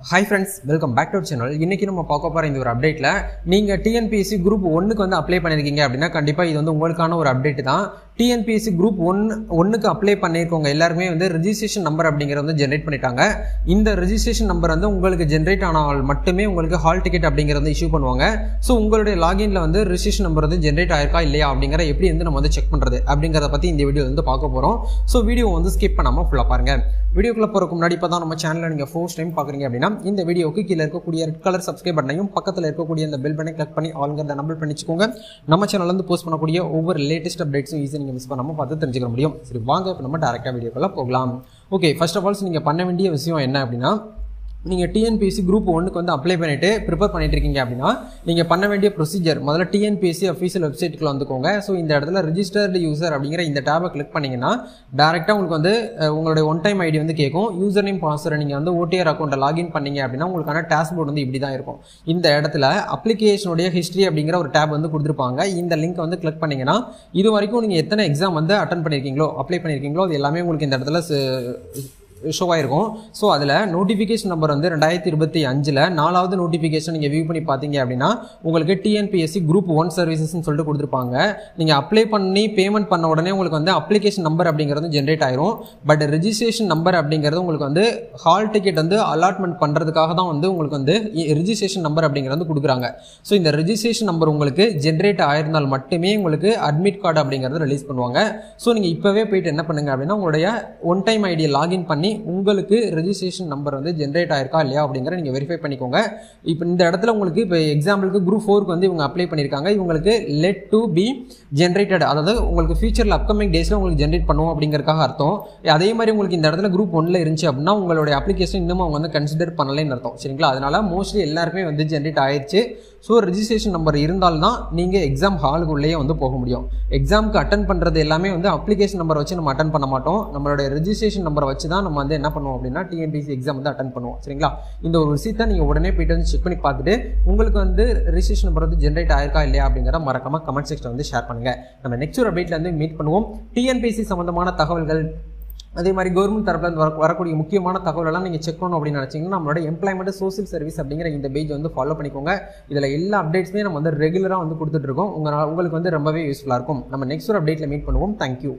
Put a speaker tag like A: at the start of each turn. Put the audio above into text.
A: Hi friends, welcome back to our channel. இன்னைக்கு நம்ம பார்க்க போற இந்த ஒரு அப்டேட்ல நீங்க TNPSC group 1க்கு வந்து அப்ளை பண்ணிருக்கீங்க அப்படினா கண்டிப்பா இது வந்து உங்களுக்கான ஒரு அப்டேட் தான். TNPSC group 1க்கு அப்ளை பண்ணிருக்கவங்க எல்லாரும் வந்து ரெஜிஸ்ட்ரேஷன் நம்பர் அப்படிங்கறது வந்து ஜெனரேட் பண்ணிட்டாங்க. இந்த ரெஜிஸ்ட்ரேஷன் நம்பர் வந்து உங்களுக்கு ஜெனரேட் ஆனால் மட்டுமே உங்களுக்கு ஹால் டிக்கெட் அப்படிங்கறது வந்து இஷ்யூ பண்ணுவாங்க. சோ உங்களுடைய லாகின்ல வந்து ரெஜிஸ்ட்ரேஷன் நம்பர் வந்து ஜெனரேட் ஆயிருக்கா இல்லையா அப்படிங்கற எப்படி வந்து நம்ம வந்து செக் பண்றது அப்படிங்கறத பத்தி இந்த வீடியோல வந்து பார்க்க போறோம். சோ வீடியோ வந்து ஸ்கிப் பண்ணாம ஃபுல்லா பாருங்க. வீடியோக்குள்ள போறதுக்கு முன்னாடி இப்பதான் நம்ம சேனலை நீங்க ஃபர்ஸ்ட் டைம் பாக்குறீங்க அப்படினா இந்த வீடியோக்கு கீழ இருக்கக்கூடிய ரெட் கலர் சப்ஸ்கிரைப் பட்டனையும் பக்கத்துல இருக்கக்கூடிய அந்த பெல் பட்டனை கிளிக் பண்ணி ஆல்ங்கறத எனேபிள் பண்ணிச்சுக்கோங்க. நம்ம சேனல்ல இருந்து போஸ்ட் பண்ணக்கூடிய ஒவ்வொரு லேட்டஸ்ட் அப்டேட்ஸும் ஈஸியா நீங்க மிஸ் பண்ணாம பார்த்து தெரிஞ்சுக்க முடியும். சரி வாங்க இப்ப நம்ம டைரக்டா வீடியோக்குள்ள போகலாம். ஓகே, ஃபர்ஸ்ட் ஆஃப் ஆல் நீங்க பண்ண வேண்டிய விஷயம் என்ன அப்படினா நீங்க TNPSC group 1க்கு வந்து அப்ளை பண்ணிட்டு ப்ரிப்பேர் பண்ணிட்டு இருக்கீங்க அப்படினா நீங்க பண்ண வேண்டிய ப்ரொசீஜர் முதல்ல TNPSC அஃபீஷியல் வெப்சைட்க்குள்ள வந்துக்கோங்க. சோ இந்த இடத்துல ரெஜிஸ்டர்டு யூசர் அப்படிங்கற இந்த டாபை கிளிக் பண்ணீங்கன்னா டைரக்டா உங்களுக்கு வந்து உங்களுடைய ஒன் டைம் ஐடி வந்து கேட்கும். யூசர் நேம் பாஸ்வேர்ட் நீங்க வந்து OTR அக்கவுண்ட லாகின் பண்ணீங்க அப்படினா உங்களுக்கான டாஷ்போர்ட் வந்து இப்படி தான் இருக்கும். இந்த இடத்துல அப்ளிகேஷனுடைய ஹிஸ்டரி அப்படிங்கற ஒரு டாப் வந்து கொடுத்திருப்பாங்க. இந்த லிங்க் வந்து கிளிக் பண்ணீங்கன்னா இது வரைக்கும் நீங்க எத்தனை எக்ஸாம் வந்து அட்டெண்ட் பண்ணிருக்கீங்களோ அப்ளை பண்ணிருக்கீங்களோ அது எல்லாமே உங்களுக்கு இந்த இடத்துல ஷோ ஆயிருக்கும். ஸோ அதில் நோட்டிஃபிகேஷன் நம்பர் வந்து 2025 நாலாவது நோட்டிஃபிகேஷன் நீங்கள் வியூ பண்ணி பார்த்தீங்க அப்படின்னா உங்களுக்கு TNPSC group 1 சர்வீசஸ்ன்னு சொல்லிட்டு கொடுத்துருப்பாங்க. நீங்கள் அப்ளை பண்ணி பேமெண்ட் பண்ண உடனே உங்களுக்கு வந்து அப்ளிகேஷன் நம்பர் அப்படிங்கிறது ஜென்ரேட் ஆயிரும். பட் ரெஜிஸ்ட்ரேஷன் நம்பர் அப்படிங்கிறது உங்களுக்கு வந்து ஹால் டிக்கெட் வந்து அலாட்மெண்ட் பண்ணுறதுக்காக தான் வந்து உங்களுக்கு வந்து ரெஜிஸ்ட்ரேஷன் நம்பர் அப்படிங்கிறது கொடுக்குறாங்க. ஸோ இந்த ரெஜிஸ்ட்ரேஷன் நம்பர் உங்களுக்கு ஜென்ரேட் ஆயிருந்தால் மட்டுமே உங்களுக்கு அட்மிட் கார்டு அப்படிங்கிறது ரிலீஸ் பண்ணுவாங்க. ஸோ நீங்கள் இப்போவே போயிட்டு என்ன பண்ணுங்க அப்படின்னா உங்களுடைய ஒன் டைம் ஐடியை லாகின் பண்ணி உங்களுக்கு ரெஜிஸ்ட்ரேஷன் நம்பர் வந்து ஜெனரேட் ஆயிருக்கா இல்லையா அப்படிங்கற நீங்க வெரிஃபை பண்ணிக்கோங்க. இப்போ இந்த இடத்துல உங்களுக்கு இப்போ எக்ஸாம்பிளுக்கு group 4க்கு வந்து இவங்க அப்ளை பண்ணிருக்காங்க. இவங்களுக்கு let to be generated, அதாவது உங்களுக்கு ஃபியூச்சர்ல அப்கமிங் டேஸ்ல உங்களுக்கு ஜெனரேட் பண்ணுவோம் அப்படிங்கறதுக்காக அர்த்தம். அதே மாதிரி உங்களுக்கு இந்த இடத்துல group 1ல இருந்துச்சு அப்படின்னா உங்களுடைய அப்ளிகேஷன் இன்னும் அவங்க வந்து கன்சிடர் பண்ணலன்னு அர்த்தம். சரிங்களா? அதனால மோஸ்ட்லி எல்லாருமே வந்து ஜெனரேட் ஆயிருச்சு. ஸோ ரெஜிஸ்ட்ரேஷன் நம்பர் இருந்தால்தான் நீங்கள் எக்ஸாம் ஹாலுக்குள்ளேயே வந்து போக முடியும். எக்ஸாமுக்கு அட்டன் பண்ணுறது எல்லாமே வந்து அப்ளிகேஷன் நம்பரை வச்சு நம்ம அட்டன் பண்ண மாட்டோம். நம்மளுடைய ரெஜிஸ்ட்ரேஷன் நம்பரை வச்சு தான் நம்ம வந்து என்ன பண்ணுவோம் அப்படின்னா TNPSC எக்ஸாம் வந்து அட்டன் பண்ணுவோம். சரிங்களா? இந்த ஒரு விஷயத்தை நீங்கள் உடனே போயிட்டு வந்து செக் பண்ணி பார்த்துட்டு உங்களுக்கு வந்து ரெஜிஸ்ட்ரேஷன் நம்பர் வந்து ஜென்ரேட் ஆயிருக்கா இல்லையா அப்படிங்கிறத மறக்காம கமெண்ட் செக்ஷன் வந்து ஷேர் பண்ணுங்க. நம்ம நெக்ஸ்ட் ஒரு அப்டேட்ல வந்து மீட் பண்ணுவோம். TNPSC சம்பந்தமான தகவல்கள் அதே மாதிரி கவர்மெண்ட் தரப்புல இருந்து வரக்கூடிய முக்கியமான தகவல் எல்லாம் நீங்க செக் பண்ணணும் அப்படின்னு நினைச்சீங்கன்னா நம்மளோட எம்ப்ளாய்மெண்ட் சோசியல் சர்வீஸ் அப்படிங்கிற இந்த பேஜ் வந்து ஃபாலோ பண்ணிக்கோங்க. இதுல எல்லா அப்டேட்ஸுமே நம்ம வந்து ரெகுலரா வந்து கொடுத்துட்டு இருக்கோம். உங்களுக்கு வந்து ரொம்பவே யூஸ்ஃபுல்லா இருக்கும். நம்ம நெக்ஸ்ட் ஒரு அப்டேட்ல மீட் பண்ணுவோம். தேங்க்யூ.